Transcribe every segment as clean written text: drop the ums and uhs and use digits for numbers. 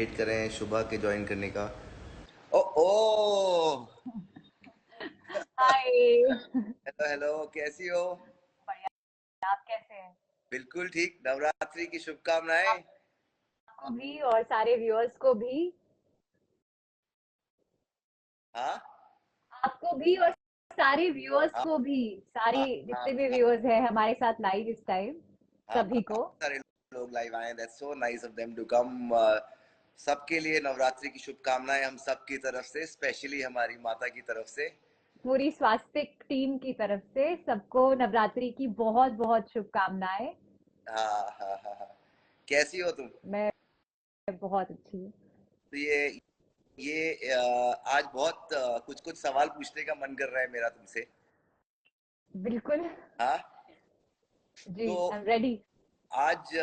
Wait कर रहे हैं शुभा के ज्वाइन करने का। ओ ओ हाय। हेलो हेलो, कैसी हो? बढ़िया। आप कैसे हैं? बिल्कुल ठीक। नवरात्रि की शुभकामनाएं। आपको भी और सारे व्यूअर्स को भी। हाँ आपको भी और सारे व्यूअर्स हाँ को भी। सारी हाँ हाँ जितने भी हाँ व्यूअर्स हैं हमारे साथ लाइव इस टाइम, हाँ, सभी को। काफी सारे लोग लाइव आए। That's so nice of them to come. सबके लिए नवरात्रि की शुभकामनाएं हम सबकी तरफ से, स्पेशली हमारी माता की तरफ से। पूरी स्वास्तिक टीम की तरफ से सबको नवरात्रि की बहुत बहुत शुभकामनाएं। हाँ हाँ हाँ हाँ। कैसी हो तुम? मैं बहुत अच्छी हूँ। तो आज बहुत कुछ कुछ सवाल पूछने का मन कर रहा है मेरा तुमसे। बिल्कुल। हाँ। जी, तो आई एम रेडी। आज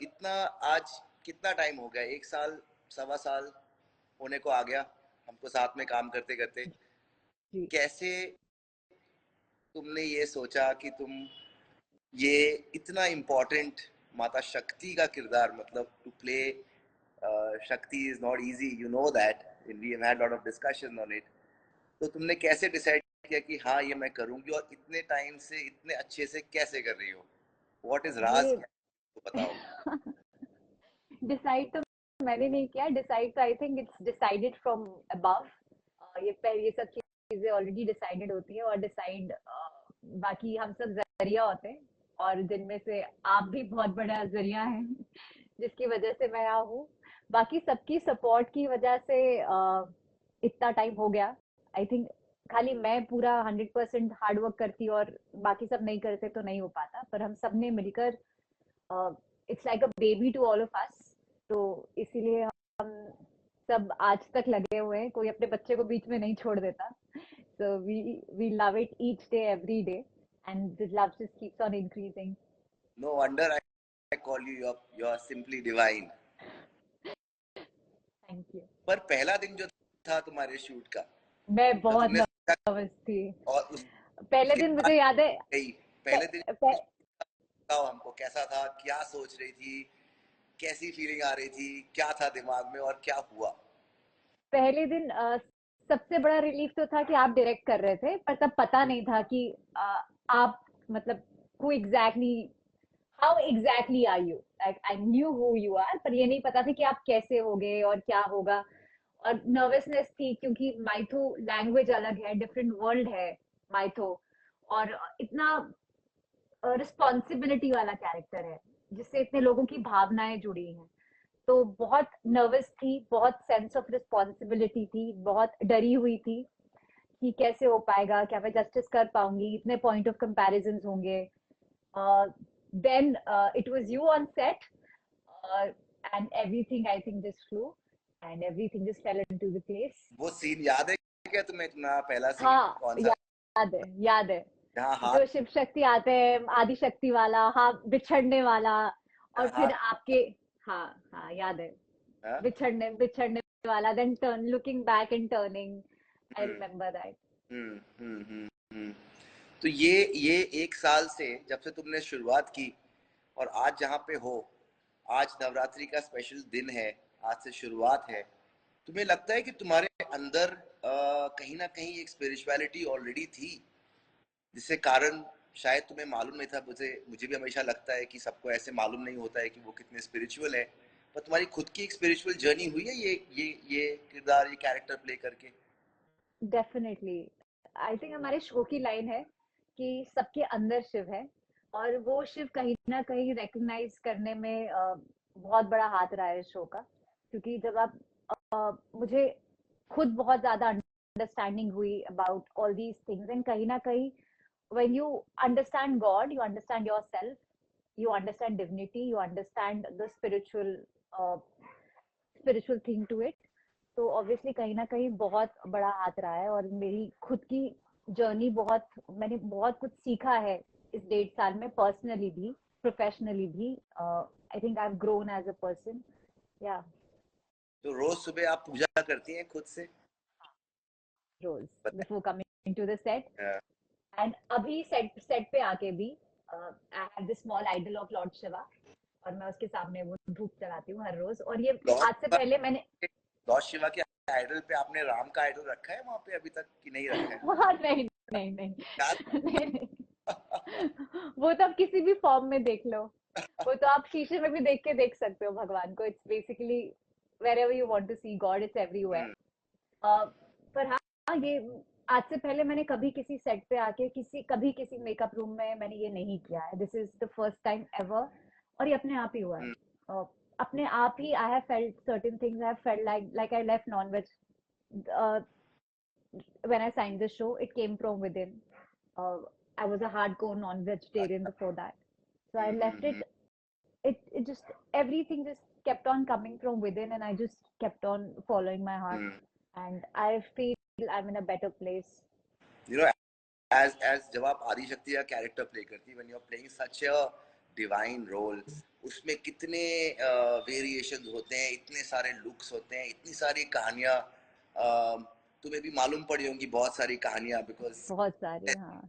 इतना आज कितना टाइम हो गया? एक साल, सवा साल होने को आ गया हमको साथ में काम करते करते। जी। कैसे तुमने ये सोचा कि तुम ये इतना इम्पोर्टेंट माता शक्ति का किरदार, मतलब to play Shakti is not easy, you know that, we have had lot of discussion on it. तो तुमने कैसे डिसाइड किया कि हाँ ये मैं करूंगी, और इतने टाइम से इतने अच्छे से कैसे कर रही हो? व्हाट इज राज ये क्या है? तो बताओ। डिसाइड तो मैंने नहीं किया। डिसाइड तो आई think it's decided from above. ये सब चीजें ऑलरेडी डिसाइडेड होती है, और डिसाइड बाकी हम सब जरिया होते हैं, और जिनमें से आप भी बहुत बड़ा जरिया हैं जिसकी वजह से मैं यहाँ हूँ। बाकी सबकी सपोर्ट की वजह से इतना टाइम हो गया। आई थिंक खाली मैं पूरा 100% हार्ड वर्क करती और बाकी सब नहीं करते तो नहीं हो पाता, पर हम सब ने मिलकर it's like a baby to all of us. तो इसीलिए हम सब आज तक लगे हुए हैं, कोई अपने बच्चे को बीच में नहीं छोड़ देता। So we love it each day, every day, and the love just keeps on increasing. No wonder I call you, you are simply divine. Thank you. पर पहला दिन जो था तुम्हारे शूट का, मैं तो बहुत तुमने सोचा, नर्वस थी। और पहले उसके दिन बाद मुझे याद है। गई प, पहले दिन प, बताओ हमको, कैसा था, क्या सोच रही थी, कैसी फीलिंग आ रही थी, क्या था दिमाग में और क्या हुआ? पहले दिन सबसे बड़ा रिलीफ तो था कि आप डायरेक्ट कर रहे थे, पर तब पता नहीं था कि आप मतलब who exactly, how exactly are you, like I knew who you are, पर ये नहीं पता था कि आप कैसे होगे और क्या होगा। और नर्वसनेस थी क्योंकि माइथो लैंग्वेज अलग है, डिफरेंट वर्ल्ड है माइथो, और इतना रिस्पॉन्सिबिलिटी वाला कैरेक्टर है जिससे इतने लोगों की भावनाएं जुड़ी हैं। तो बहुत नर्वस थी, बहुत सेंस ऑफ रिस्पॉन्सिबिलिटी थी, बहुत डरी हुई थी कि कैसे हो पाएगा, क्या मैं जस्टिस कर पाऊंगी, इतने पॉइंट ऑफ कंपैरिजन होंगे। Then it was you on set, and everything I think just flew, and everything just fell into the place. वो सीन याद है क्या तुम्हें? तुम्हारा पहला सीन हाँ, कौन सा? याद है, याद है। जहाँ हाथ, जो शिव शक्ति आते हैं, आदि शक्ति वाला, हाँ, बिछड़ने वाला, और फिर हाथ। आपके। हाँ हाँ, याद है। हाँ? बिछड़ने बिछड़ने वाला, then turn, looking back and turning. I hmm remember that. Hmm hmm hmm hmm. तो ये एक साल से जब से तुमने शुरुआत की और आज जहाँ पे हो, आज नवरात्रि का स्पेशल दिन है, आज से शुरुआत है। तुम्हें लगता है कि तुम्हारे अंदर कहीं ना कहीं एक स्पिरिचुअलिटी ऑलरेडी थी, जिससे कारण शायद तुम्हें मालूम नहीं था? मुझे मुझे भी हमेशा लगता है कि सबको ऐसे मालूम नहीं होता है कि वो कितने स्पिरिचुअल है। पर तुम्हारी खुद की एक स्पिरिचुअल जर्नी हुई है ये किरदार, ये कैरेक्टर प्ले करके? डेफिनेटली। आई थिंक हमारे शो की लाइन है कि सबके अंदर शिव है, और वो शिव कहीं ना कहीं रिकग्नाइज करने में बहुत बड़ा हाथ रहा है शो का। क्योंकि जब आप मुझे खुद बहुत ज्यादा अंडरस्टैंडिंग हुई about all these things, and कहीं ना कहीं when you understand God, you understand yourself, you understand divinity, you understand the uh, spiritual thing to it. तो ऑब्वियसली कहीं ना कहीं बहुत बड़ा हाथ रहा है, और मेरी खुद की जर्नी बहुत, मैंने बहुत कुछ सीखा है इस 1.5 साल में, पर्सनली भी, प्रोफेशनली भी। I think I have grown as a person. Yeah, तो रोज सुबह आप पूजा करती हैं खुद से? रोज बताएं। Before coming to the set. हाँ, एंड अभी सेट सेट पे आके भी I have this small idol of lord Shiva, और मैं उसके सामने वो धूप चलाती हूँ हर रोज। और ये लॉर्ड आज से पहले मैंने लॉर्ड शिवा के आइडल पे आपने राम का आइडल रखा है वहां पे अभी तक कि नहीं रखा है? हाँ, नहीं नहीं नहीं याद नहीं नहीं, वो तो आप किसी भी फॉर्म में देख लो, वो तो आप शीशे में भी देख के देख सकते हो भगवान को। It's basically wherever you want to see God, it's everywhere. हम्म, पर हाँ, ये आज से पहले मैंने कभी किसी सेट पे आके कभी किसी मेकअप रूम में मैंने ये नहीं किया है। This is the first time ever. और ये अपने आप ही हुआ है। हम्म, अपने आप ही I have felt certain things, I have felt like I left non veg when I signed the show. It came from within. I was a hardcore non-vegetarian before that, so I left it. Hmm, It just, everything just kept on coming from within, and I just kept on following my heart, hmm. and I feel I'm in a better place. You know, as जब आप आदिशक्ति का character play करती है, when you are playing such a divine role, उसमें कितने variations होते हैं, इतने सारे लुक्स होते हैं, इतनी सारी कहानियां, तुम्हें भी मालूम पड़ी होंगी बहुत सारी कहानियां, बिकॉज बहुत सारे, हाँ।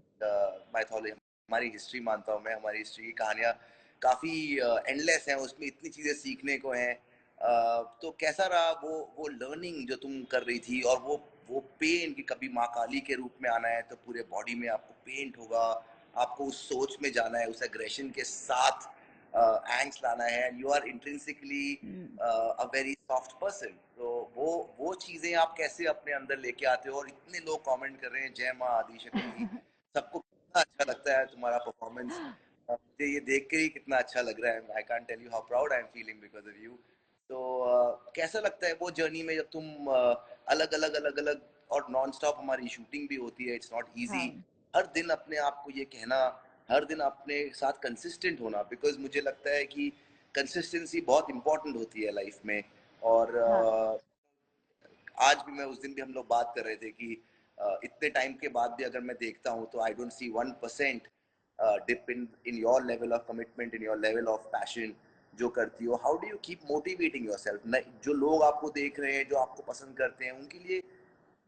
माइथोलॉजी, हमारी हिस्ट्री मानता हूँ मैं, हमारी हिस्ट्री की कहानियां काफी एंडलेस हैं, उसमें इतनी चीजें सीखने को हैं। तो कैसा रहा वो लर्निंग जो तुम कर रही थी, और वो पेन कि कभी माँ काली के रूप में आना है तो पूरे बॉडी में आपको पेंट होगा, आपको उस सोच में जाना है, उस एग्रेशन के साथ एंग्स लाना है, and you are intrinsically a very soft person. तो वो चीजें आप कैसे अपने अंदर लेके आते हो? और इतने लोग कमेंट कर रहे हैं जय माँ आदिशक्ति, सबको कितना अच्छा लगता है तुम्हारा परफॉर्मेंस। मुझे ये देख के ही कितना अच्छा लग रहा है। I can't tell you how proud I am feeling because of you. तो कैसा लगता है वो जर्नी में जब तुम अलग अलग और नॉन स्टॉप हमारी शूटिंग भी होती है, इट्स नॉट इजी, हाँ, हर दिन अपने आप को ये कहना, हर दिन अपने साथ कंसिस्टेंट होना, बिकॉज मुझे लगता है कि कंसिस्टेंसी बहुत इंपॉर्टेंट होती है लाइफ में। और हाँ, आज भी मैं, उस दिन भी हम लोग बात कर रहे थे कि इतने टाइम के बाद भी अगर मैं देखता हूँ तो I don't see 1% dip in your level of commitment, in your level of passion जो करती हो। How do you keep motivating yourself? जो लोग आपको देख रहे हैं, जो आपको पसंद करते हैं, उनके लिए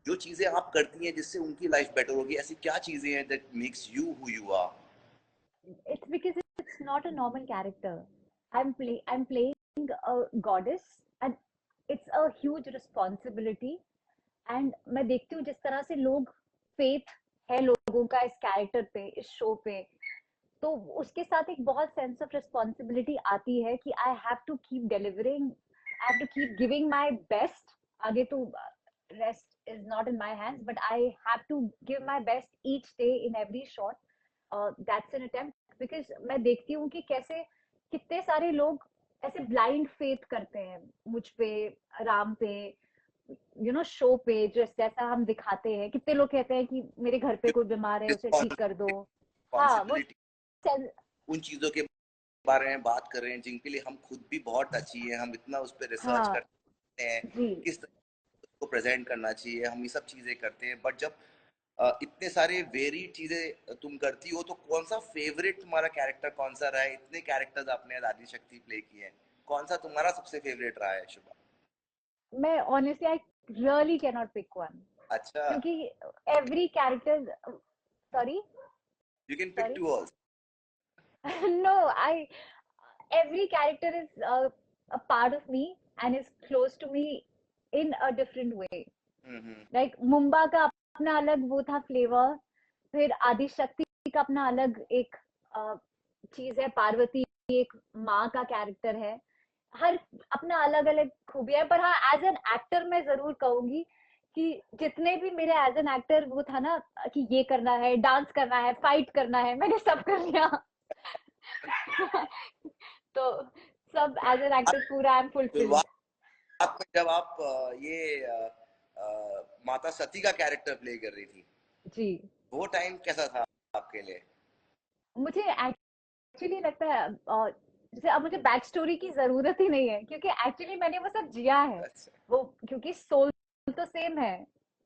जो चीजें आप करती हैं जिससे उनकी लाइफ बेटर होगी, ऐसी क्या चीजें हैं that makes you who you are? it's because it's not a normal character. I'm playing a goddess, and it's a huge responsibility. And मैं देखती हूँ जिस तरह से लोग, फेथ है लोगों का इस कैरेक्टर पे, इस शो पे, तो उसके साथ एक बहुत सेंस ऑफ रिस्पॉन्सिबिलिटी आती है कि I have to keep delivering, I have to keep giving my best. आगे तो rest is not in my hands, but I have to give my best each day in every shot. That's an attempt, because मैं देखती हूँ कि कैसे कितने सारे लोग ऐसे ब्लाइंड फेथ करते हैं मुझ पे, राम पे, शो पे जैसा हम दिखाते हैं। कितने लोग कहते हैं कि मेरे घर पे कोई बीमार है, उसे ठीक कर दो। हाँ, वो रिस्पॉन्सिबिलिटी, उन चीजों के बारे में बात कर रहे हैं जिनके लिए हम खुद भी बहुत टची है, हम इतना उस पर रिसर्च हाँ करते हैं, जी। किस तरह को प्रेजेंट करना चाहिए, हम ये सब चीजें करते हैं। बट जब इतने सारे वेरिड चीजें तुम करती हो, तो कौन सा फेवरेट तुम्हारा कैरेक्टर कौन सा रहा है? इतने कैरेक्टर्स आपने आदि शक्ति प्ले किए हैं, कौन सा तुम्हारा सबसे फेवरेट रहा है शुभा? मैं honestly I really can not pick one, अच्छा, क्योंकि every character, sorry you can pick sorry to also. No, I, every character is a part of me and is close to me in a different way. Hmm, Like Mumba का अपना अलग वो था flavour, फिर आदि शक्ति का अपना अलग एक चीज है, पार्वती एक माँ का कैरेक्टर है। हर अपना अलग अलग खूबियां है। पर हाँ, एज एन एक्टर मैं जरूर कहूंगी कि जितने भी मेरे एज एन एक्टर वो था ना, कि ये करना है, डांस करना है, फाइट करना है, मैंने सब कर लिया। तो सब एज एन एक्टर पूरा आई एम फुलफिल्ड। शुरुआत में जब आप माता सती का कैरेक्टर प्ले कर रही थी, जी, वो टाइम कैसा था आपके लिए? मुझे एक्चुअली लगता है जैसे अब मुझे बैक स्टोरी की जरूरत ही नहीं है, क्योंकि एक्चुअली मैंने वो सब जिया है। अच्छा। वो क्योंकि सोल तो सेम है,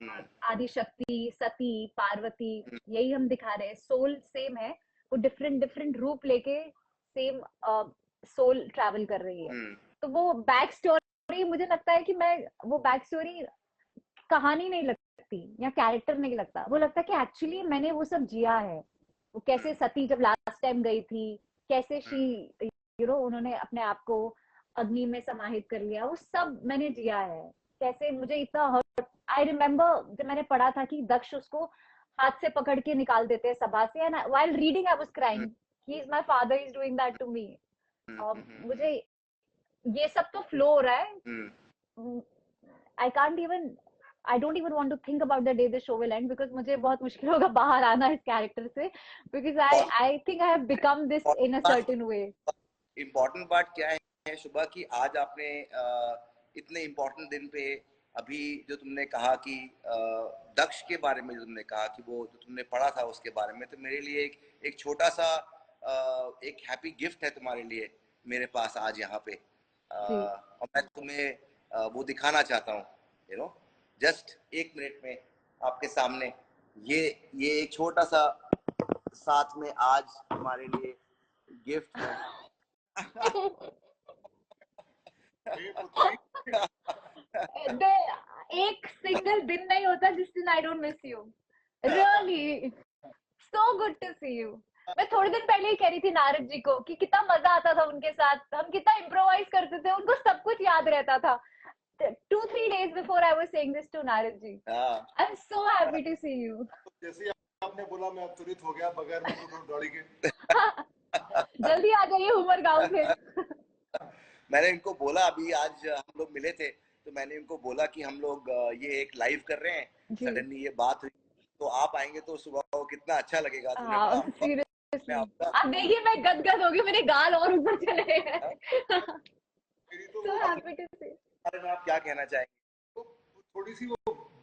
हम्म, आदि शक्ति, सती, पार्वती, हम्म, यही हम दिखा रहे हैं। सोल सेम है, वो डिफरेंट डिफरेंट रूप लेके सेम सोल ट्रैवल कर रही है। हम्म, तो वो बैक स्टोरी, मुझे लगता है कि मैं, वो बैक स्टोरी कहानी नहीं लगती या कैरेक्टर नहीं लगता, वो लगता है कि एक्चुअली मैंने वो सब जिया है। वो कैसे सती जब लास्ट टाइम गई थी, कैसे शी उन्होंने अपने आप को अग्नि में समाहित कर लिया, वो सब मैंने जिया है। कैसे मुझे इतना हर्ट, आई रिमेम्बर जब मैंने पढ़ा था कि दक्ष उसको हाथ से पकड़ के निकाल देते हैं सभा से, and while reading I was crying, he is my father is doing that to me. मुझे ये सब तो फ्लो हो रहा है, I can't even, I don't even want to think about the day the show will end, because मुझे बहुत मुश्किल होगा बाहर आना इस कैरेक्टर से, because I think I have become this in a certain way. Important बात क्या है शुभा कि आज आपने इतने इम्पोर्टेंट दिन पे अभी जो तुमने कहा कि दक्ष के बारे में जो तुमने कहा कि वो जो तुमने पढ़ा था उसके बारे में, तो मेरे लिए एक छोटा सा एक हैप्पी गिफ्ट है तुम्हारे लिए मेरे पास आज यहाँ पे, और मैं तुम्हें वो दिखाना चाहता हूँ, जस्ट 1 मिनट में आपके सामने। ये एक छोटा सा साथ में आज हमारे लिए गिफ्ट है। एक सिंगल दिन नहीं होता जिस दिन I don't miss you, really so good to see you. मैं थोड़े दिन पहले ही कह रही थी नारद जी को कि कितना मजा आता था उनके साथ, हम कितना इम्प्रोवाइज करते थे, उनको सब कुछ याद रहता था। 2-3 days before I was saying this to Narad ji. I'm so happy to see you. जैसे आपने बोला मैं अब तुरित हो गया बगैर दौड़ी के। जल्दी आ जाइए उमर गांव से। मैंने इनको बोला, अभी आज हम लोग मिले थे तो मैंने इनको बोला कि हम लोग ये एक लाइव कर रहे हैं, सडनली ये बात हुई तो आप आएंगे तो सुबह को कितना अच्छा लगेगा। अब देखिए मैं गदगद हो गई, मेरे गाल और ऊपर चले गए। So happy to see. अरे मैं आप क्या कहना चाहेंगे? थोड़ी सी वो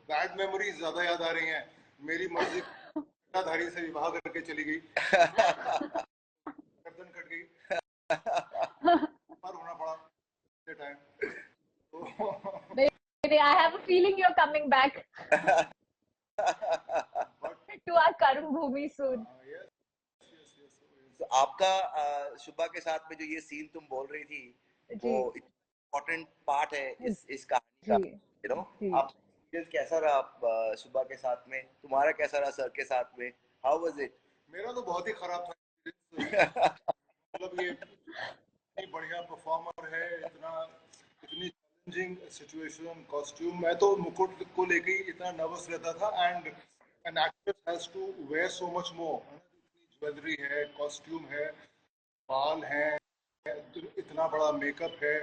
बैड मेमोरीज ज्यादा याद आ रही हैं। मेरी मर्जी धारी से विवाह करके चली गई, गर्दन कट गई, पर होना पड़ा time. I have a feeling you're coming back to our Karm Bhumi soon. तो आपका शुभा के साथ में जो ये सीन तुम बोल रही थी वो इम्पोर्टेंट पार्ट है इस कहानी का, आप कैसा रहा शुभा के साथ में, तुम्हारा कैसा रहा सर के साथ में, हाउ वाज इट? मेरा तो बहुत ही खराब था। मतलब ये इतनी बढ़िया परफॉर्मर है, इतनी चैलेंजिंग सिचुएशन, कॉस्ट्यूम, मैं तो मुकुट को लेके इतना नर्वस रहता था। And an actress has to wear so much more, jewellery है, कॉस्ट्यूम है, बाल है, इतना बड़ा मेकअप है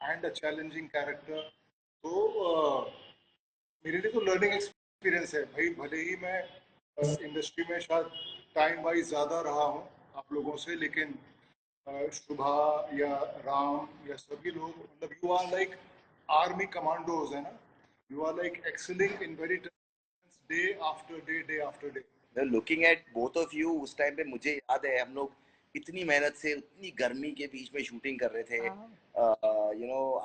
एंड अ चैलेंजिंग कैरेक्टर। तो मेरे लिए तो लर्निंग एक्सपीरियंस है भाई। भले ही मैं इंडस्ट्री में शायद टाइम वाइज ज़्यादा रहा हूँ आप लोगों से, लेकिन शुभा या राम या सभी लोग, मतलब you are like army commandos है ना, you are like excelling in very day after day, day after day. Looking at both of you, उस टाइम पे मुझे याद है हम लोग इतनी मेहनत से उतनी गर्मी के बीच में शूटिंग कर रहे थे।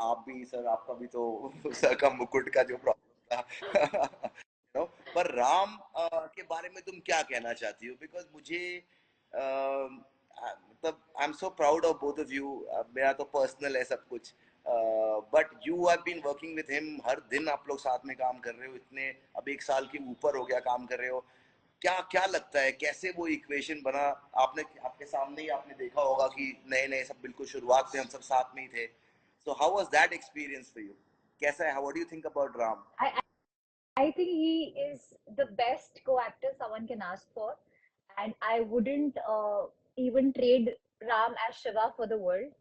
आप भी सर, आपका भी तो सर का मुकुट का जो प्रॉब्लम था। पर राम के बारे में तुम क्या कहना चाहती हो? बिकॉज मुझे मतलब I am so proud of both of you. मेरा तो पर्सनल है सब कुछ, but you have been working with him, हर दिन आप लोग साथ में काम कर रहे हो, इतने अब 1 साल के ऊपर हो गया काम कर रहे हो। क्या क्या लगता है कैसे वो इक्वेशन बना? आपके सामने ही आपने देखा होगा कि नए नए सब बिल्कुल शुरुआत में हम सब साथ में ही थे। So how was that experience for you? कैसा है? What do you think about Ram? I think he is the best co-actor someone can ask for, and I wouldn't even trade Ram as Shiva for the world.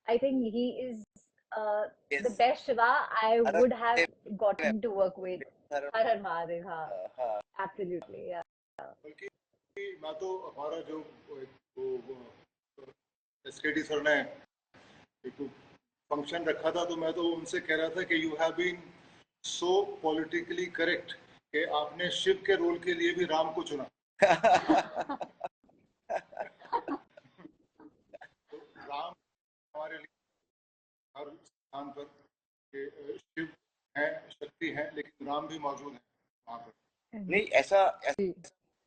I think he is yes. the best Shiva I would have gotten to work with. Har Har Mahadev, हाँ, absolutely, yeah. बल्कि मैं तो हमारा जो SKD sir ने एक function रखा था, तो मैं तो उनसे कह रहा था कि you have been so politically correct कि आपने शिव के रोल के लिए भी राम को चुना। तो राम हमारे लिए हर स्थान पर शिव है, शक्ति है, लेकिन राम भी मौजूद है वहाँ पर। नहीं, ऐसा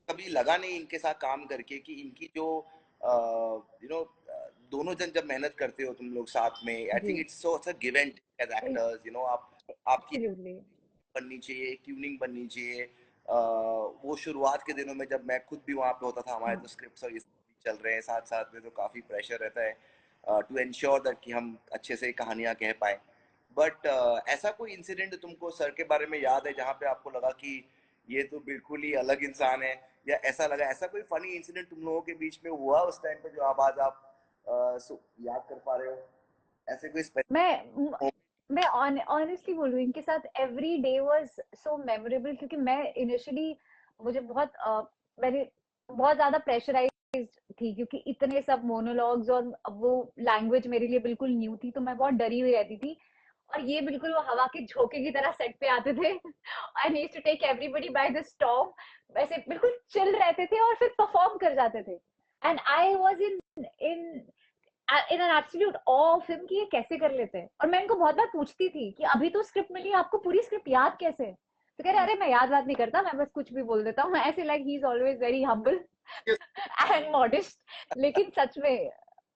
कभी लगा नहीं इनके साथ काम करके कि इनकी जो दोनों जन जब मेहनत करते हो तुम लोग साथ में, I think it's so a give and as actors, आपकी बननी चाहिए, ट्यूनिंग बननी चाहिए। वो शुरुआत के दिनों में जब मैं खुद भी वहाँ पे होता था, हमारे तो स्क्रिप्ट्स और ये चल रहे हैं साथ साथ में, तो काफी प्रेशर रहता है। टू एंश्योर दैट कि हम अच्छे से कहानियां कह पाए। बट ऐसा कोई इंसिडेंट तुमको सर के बारे में याद है जहाँ पे आपको लगा कि ये तो बिल्कुल ही अलग इंसान है, या ऐसा लगा, ऐसा कोई फनी इंसिडेंट तुम लोगों के बीच में हुआ उस टाइम पे जो आज आप याद कर पा रहे हो, ऐसे कोई मैं मैं ऑनेस्टली बोल रही हूँ, इनके साथ every day was so memorable, क्योंकि मैं इनिशियली मुझे मैंने बहुत ज्यादा प्रेशराइज्ड थी, क्योंकि इतने सब मोनोलॉग्स और वो लैंग्वेज मेरे लिए बिल्कुल न्यू थी, तो मैं बहुत डरी हुई रहती थी। और ये बिल्कुल वो हवा के झोंके की तरह सेट पे आते थे। I need to take everybody by the storm, वैसे बिल्कुल चिल रहते थे और फिर परफॉर्म कर जाते थे। And I was in in an absolute awe of him कि ये कैसे कर लेते हैं। और मैं इनको बहुत बार पूछती थी कि अभी तो स्क्रिप्ट मिली, आपको पूरी स्क्रिप्ट याद कैसे? तो कह रहे अरे मैं याद बात नहीं करता, मैं बस कुछ भी बोल देता हूँ ऐसे। Like he is always very humble and modest. लेकिन सच में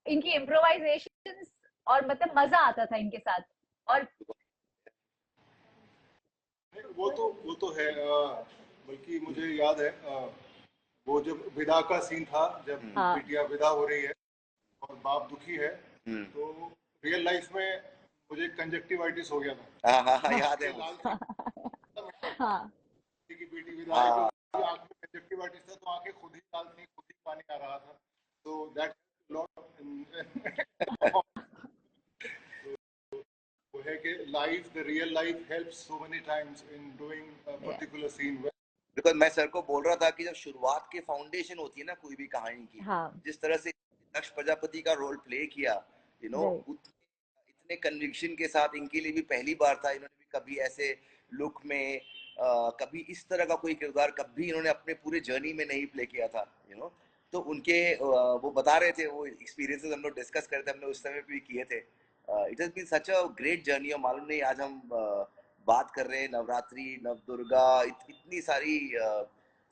इनकी इम्प्रोवाइजेशन और मतलब मजा आता था इनके साथ। और वो तो है। बल्कि मुझे याद है वो जब विदा का सीन था, जब हाँ बिटिया विदा हो रही है और बाप दुखी है, हम्म, तो रियल लाइफ में मुझे कंजक्टिवाइटिस हो गया था। हाँ हाँ हाँ, हाँ याद है ये लाल मुझे। हाँ की बेटी विदा है, हाँ, क्योंकि आंख में कंजक्टिवाइटिस था, तो आंखें खुद ही लाल थी, खुद ही पानी आ रहा था। तो दैट लॉट वो है कि life, the real life helps so many times in doing a yeah, particular scene. Because मैं सर को बोल रहा था कि जब शुरुआत की फाउंडेशन होती है ना कोई भी कहानी की, हाँ जिस तरह से दक्ष प्रजापति का रोल प्ले किया, यू नो, राइट इतने कन्विक्शन के साथ, इनके लिए भी पहली बार था, इन्होंने भी कभी ऐसे लुक में कभी इस तरह का कोई किरदार कभी इन्होंने अपने पूरे जर्नी में नहीं प्ले किया था, यू नो। तो उनके वो बता रहे थे, वो एक्सपीरियंसेस हम लोग डिस्कस करते, हमने उस समय भी किए थे। It has been such a great journey, और मालूम नहीं आज हम बात कर रहे हैं नवरात्रि, नवदुर्गा, इतनी सारी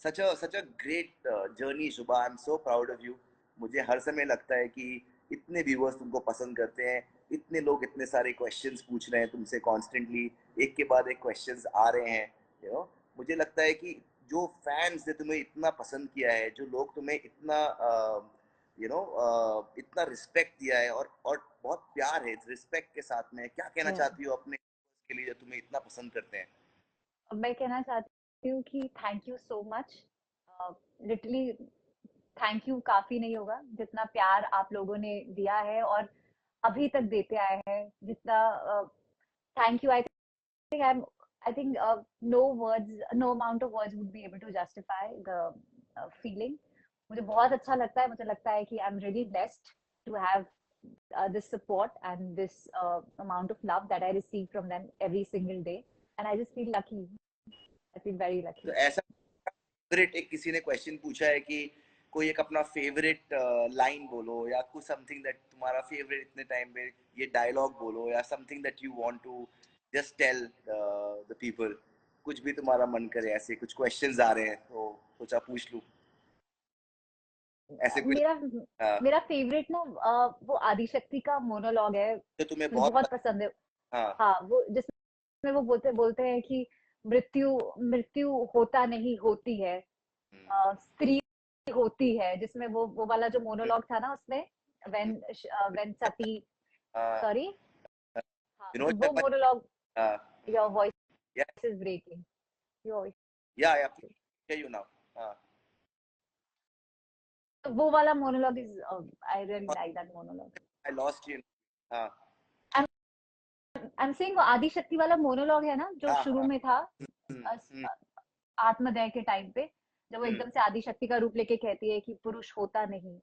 such a great journey. Shubha, I am so proud of you. मुझे हर समय लगता है कि इतने व्यूअर्स तुमको पसंद करते हैं, इतने लोग इतने सारे क्वेश्चंस पूछ रहे हैं तुमसे कॉन्स्टेंटली, एक के बाद एक क्वेश्चंस आ रहे हैं, यू नो। मुझे लगता है कि जो फैंस ने तुम्हें इतना पसंद किया है, जो लोग तुम्हें इतना इतना रिस्पेक्ट दिया है, और बहुत प्यार है इस रिस्पेक्ट के साथ में, क्या कहना yeah. चाहती हो अपने के लिए जो तुम्हें इतना पसंद करते हैं? मैं कहना चाहती हूँ कि thank you so much. Literally thank you काफी नहीं होगा जितना प्यार आप लोगों ने दिया है और अभी तक देते आए हैं। जितना thank you, I think no words, no amount of words would be able to justify the feeling. मुझे बहुत अच्छा लगता है, मुझे लगता है कि I am really blessed to have this support and this amount of love that I receive from them every single day, and I just feel lucky. I feel very तो lucky. ऐसा फेवरेट, एक किसी ने question पूछा है कि कोई एक अपना फेवरेट लाइन बोलो, या कुछ समथिंग दैट तुम्हारा फेवरेट इतने टाइम में, ये डायलॉग बोलो, या something that you want to just tell the people, कुछ भी तुम्हारा मन करे। ऐसे कुछ क्वेश्चंस आ रहे हैं तो सोचा पूछ लूं, ऐसे कुछ। मेरा हाँ, मेरा फेवरेट ना वो आदिशक्ति का मोनोलॉग है, तो तुम्हें मुझे बहुत बहुत पसंद है। हाँ। हाँ, वो जिसमें वो बोलते बोलते हैं कि मृत्यु मृत्यु होता नहीं, होती है, हम्म, स्त्री होती है, जिसमें वो वाला जो मोनोलॉग था ना उसमें, हम्म, व्हेन सती, हाँ, सॉरी, हाँ विनोद वो शर्मा। मोनोलॉग। हाँ, योर वॉइस या इज ब्रेकिंग, योर वॉइस। या यू नाउ। हाँ, वो वाला monologue is, I really like that monologue. I lost you. हाँ आई एम सेइंग वो आदि शक्ति वाला मोनोलॉग है ना जो हाँ शुरू हाँ, में था, हम्म, हम्म, आत्मदय के टाइम पे, जब वो हम्म, एकदम से आदि शक्ति का रूप लेके कहती है कि पुरुष होता नहीं, हम्म,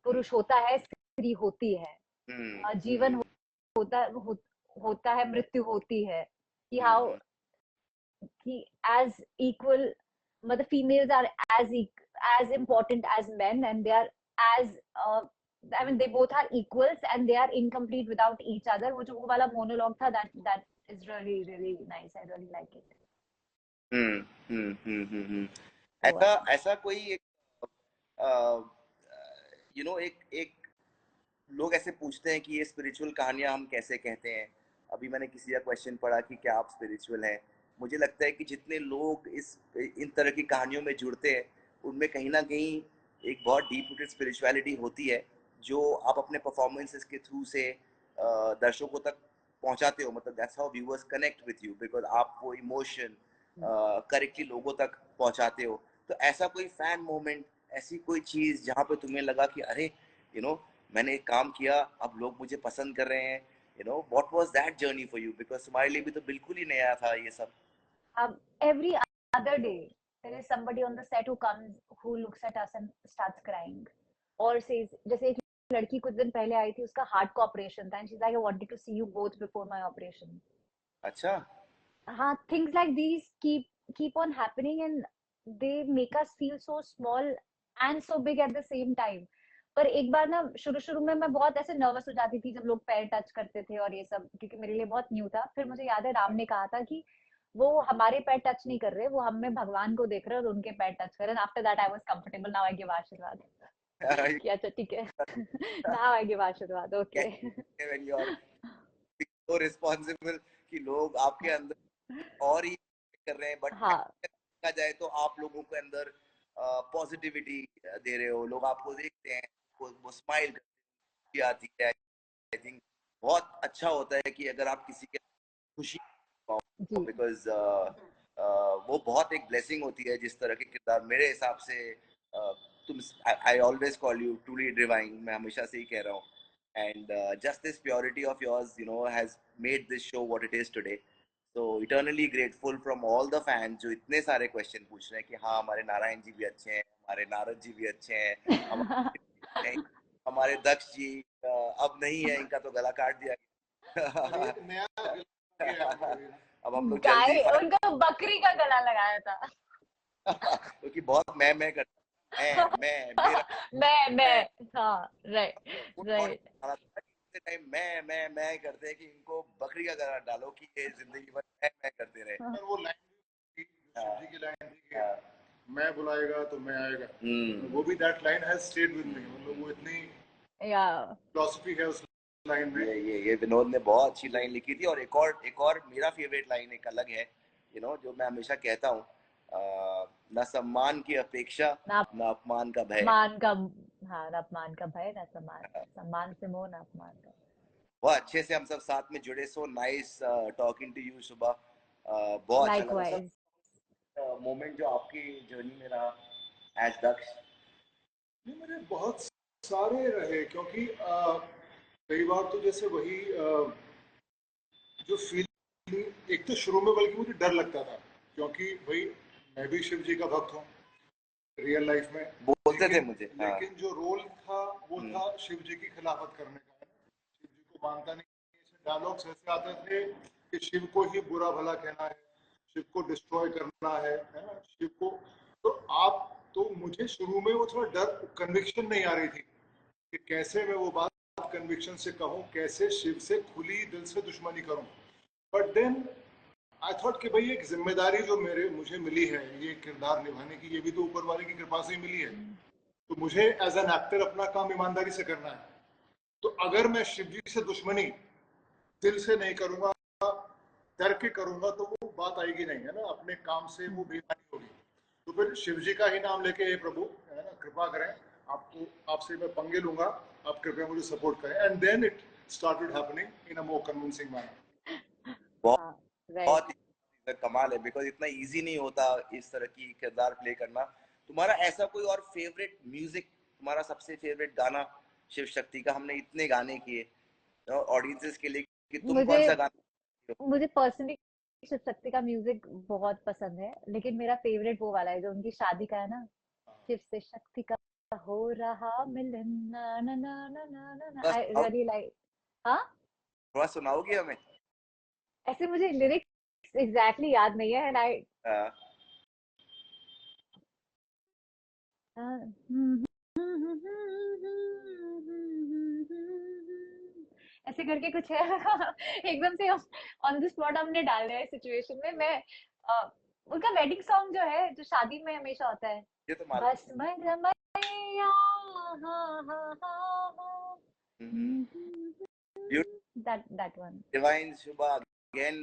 पुरुष होता है, स्त्री होती है, हम्म, जीवन होता होता है, मृत्यु होती है। कि हाउ हम्म, कि एज इक्वल, मतलब females are as important as men, and they are as I mean they both are equals and they are incomplete without each other। वो वाला मोनोलॉग था, that is really really nice, I really like it। Hmm, hmm, hmm, हम्म। वो ऐसा वाला ऐसा कोई एक, एक एक लोग ऐसे पूछते हैं कि ये स्पिरिचुअल कहानियां हम कैसे कहते हैं। अभी मैंने किसी का क्वेश्चन पढ़ा कि क्या आप स्पिरिचुअल हैं। मुझे लगता है कि जितने लोग इस इन तरह की कहानियों में जुड़ते हैं, उनमें कहीं ना कहीं एक बहुत डीप रूटेड स्पिरिचुअलिटी होती है, जो आप अपने परफॉर्मेंसेस के थ्रू से दर्शकों तक पहुंचाते हो, मतलब that's how viewers connect with you, because आप वो इमोशन करेक्टली लोगों तक पहुंचाते हो। तो ऐसा कोई फैन मोमेंट, ऐसी कोई चीज जहाँ पे तुम्हें लगा कि अरे यू नो मैंने एक काम किया, अब लोग मुझे पसंद कर रहे हैं, you know what was that journey for you, because तुम्हारे लिए भी तो बिल्कुल ही नया था ये सब। Every other day, there is somebody on the set who comes, who looks at us and starts crying, or says, जैसे एक लड़की कुछ दिन पहले आई थी, उसका हार्ट का ऑपरेशन था, and she's like, I wanted to see you both before my operation. अच्छा। हाँ, things like these keep on happening, and they make us feel so small and so big at the same time. पर एक बार ना शुरू शुरू में मैं बहुत ऐसे नर्वस हो जाती थी जब लोग पैर टच करते थे और ये सब, क्योंकि मेरे लिए बहुत न्यू था। फिर मुझे याद है राम ने कहा था कि वो हमारे पैर टच नहीं कर रहे, वो हमें भगवान को देख रहे हैं और उनके पैर टच कर रहे हैं। After that I was comfortable, now I give आशीर्वाद। कि अच्छा ठीक है, नाउ आई गिव आशीर्वाद, okay. When you are so responsible कि लोग आपके अंदर और ही कर रहे हैं, बट हाँ, देखा जाए तो आप लोगों के अंदर पॉजिटिविटी दे रहे हो, लोग आपको देखते हैं, वो स्माइल आती है। आई थिंक बहुत अच्छा होता है कि अगर आप किसी के खुशी जी। बिकॉज वो बहुत एक ब्लेसिंग होती है जिस तरह के किरदार मेरे हिसाब से तुम, I always call you truly divine, मैं हमेशा से ही कह रहा हूँ। And just this purity of yours you know has made this show what it is today. तो eternally grateful from all the fans जो इतने सारे क्वेश्चन पूछ रहे हैं कि हाँ हमारे नारायण जी भी अच्छे हैं, हमारे नारद जी भी अच्छे हैं, हमारे हमारे दक्ष जी अब नहीं है, इनका तो गला काट दिया और गया। ये नया गया हम लोग ये। अब हम लोग जल्दी गाय, उनको बकरी का गला लगाया था। क्योंकि बहुत मैं करता मैं मेरा मैं मैं, हाँ, राइट, वो थॉट राइट। आ रहा था कि उतने टाइम मैं करते हैं कि इनको बकरी का गला डालो कि ये जिंदगी भर मैं करते रहे। और वो लाइन थी, हाँ, शिव जी की लाइन थी कि हाँ, मैं बुलाएगा तो मैं आएगा। वो भी that line has stayed with me, मतलब वो इतनी या फिलॉसफी है उस लाइन में। ये विनोद ने बहुत अच्छी लाइन लिखी थी। और एक और मेरा फेवरेट लाइन एक अलग है, यू नो जो मैं हमेशा कहता हूँ, न सम्मान की अपेक्षा ना न अपमान का भय। अपमान का, हाँ, ना अपमान का भय, ना सम्मान, सम्मान से मोह, ना अपमान का। बहुत अच्छे से हम सब साथ में जुड़े। So nice talking to you सुबह। बहुत अच्छा लगा सर। लाइकवाइज। मोमेंट जो आपकी जर्नी में रहा एज दक्ष। ये मेरे बहुत सारे रहे, क्योंकि कई बार तो जैसे वही जो फीलिंग, एक तो शुरू में बल्कि मुझे डर लगता था, क्योंकि भाई मैं भी शिव जी का भक्त हूँ रियल लाइफ में। बोलते थे लेकिन मुझे, हाँ। लेकिन जो रोल था वो था शिव जी की खिलाफत करने का। शिव जी को मानता नहीं, ऐसे डायलॉग्स ऐसे आते थे कि शिव को ही बुरा भला कहना है, शिव को डिस्ट्रॉय करना है ना, शिव को। तो आप, तो मुझे शुरू में वो थोड़ा डर, कन्विक्शन नहीं आ रही थी कि कैसे मैं वो बात कन्विक्शन से कहूँ, कैसे शिव से खुली दिल से दुश्मनी करूँ। बट देन आई थॉट कि भाई एक जिम्मेदारी जो मुझे मिली है ये किरदार निभाने की, ये भी तो ऊपर वाले की कृपा से ही मिली है। तो मुझे एज एन एक्टर अपना काम ईमानदारी से करना है। तो अगर मैं शिव जी से दुश्मनी दिल से नहीं करूंगा, डर के करूंगा, तो वो बात आएगी नहीं, है ना, अपने काम से वो बेईमानी होगी। तो फिर शिव जी का ही नाम लेके, हे प्रभु, है ना, कृपा करें, आपको, आपसे मैं पंगे लूंगा, आप कृपया मुझे सपोर्ट करें। And then it started happening in a more convincing manner. बहुत हाँ, राइट। बहुत कमाल है, बिकॉज इतना इजी नहीं होता इस तरह की किरदार प्ले करना। तुम्हारा ऐसा कोई और फेवरेट म्यूजिक, तुम्हारा सबसे फेवरेट गाना शिव शक्ति का? हमने इतने गाने किए ऑडियंसेस के लिए, कि तुम मुझे कौन सा गाना? मुझे पर्सनली शिव शक्ति का म्यूजिक बहुत पसंद है, लेकिन मेरा फेवरेट वो वाला है जो उनकी शादी का है ना, शिव से शक्ति का हो रहा मिलन, ना ना ना ना ना ना ना, थोड़ा आई सुनाओ, रियली लाइक। हाँ, थोड़ा सुनाओगी हमें? ऐसे मुझे लिरिक्स एग्जैक्टली याद नहीं है, एंड आई हाँ, ऐसे करके कुछ है। एकदम से ऑन द स्पॉट हमने डाल दिया है सिचुएशन में। मैं उनका वेडिंग सॉन्ग जो है, जो शादी में हमेशा होता है, ये तो मालूम। बस मैया, हाँ हाँ हाँ, that one. Divine Shubha, again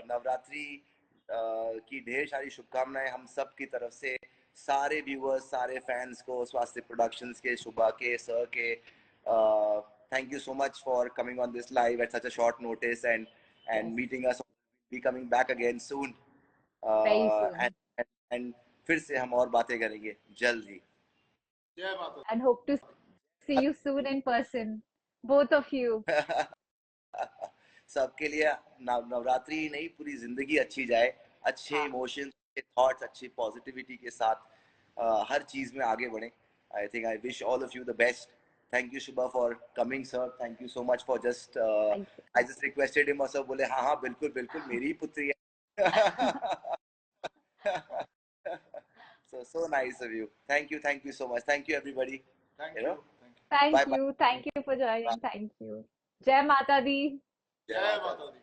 Navratri की ढेर सारी शुभकामनाएं हम सब की तरफ से, सारे व्यूअर्स, सारे फैंस को, स्वास्थ्य प्रोडक्शंस के, शुभा के, सर के, Thank you so much for coming on this live at such a short notice and meeting us. Be coming back again soon. Very soon. And फिर से हम और बातें करेंगे जल्द ही. जय माता दी. And hope to see you soon in person, both of you. सबके लिए नवरात्रि ही नहीं, पूरी जिंदगी अच्छी जाए, अच्छे इमोशंस, अच्छे थॉट्स, अच्छी पॉजिटिविटी के साथ हर चीज में आगे बढ़े. आई think I wish all of you the best. Thank you Shubha for coming sir. Thank you so much for just I just requested him और सर बोले हाँ हाँ बिल्कुल बिल्कुल मेरी ही पुत्री है. so nice of you. Thank you so much. Thank you everybody. Thank You you. know? Thank you. Thank Bye you. Thank you for joining. Thank you. Jai Mata Di. जय माता दी.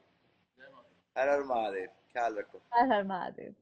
जय माता दी. हर हर महादेव. ख्याल रखो. Har Har Mahadev.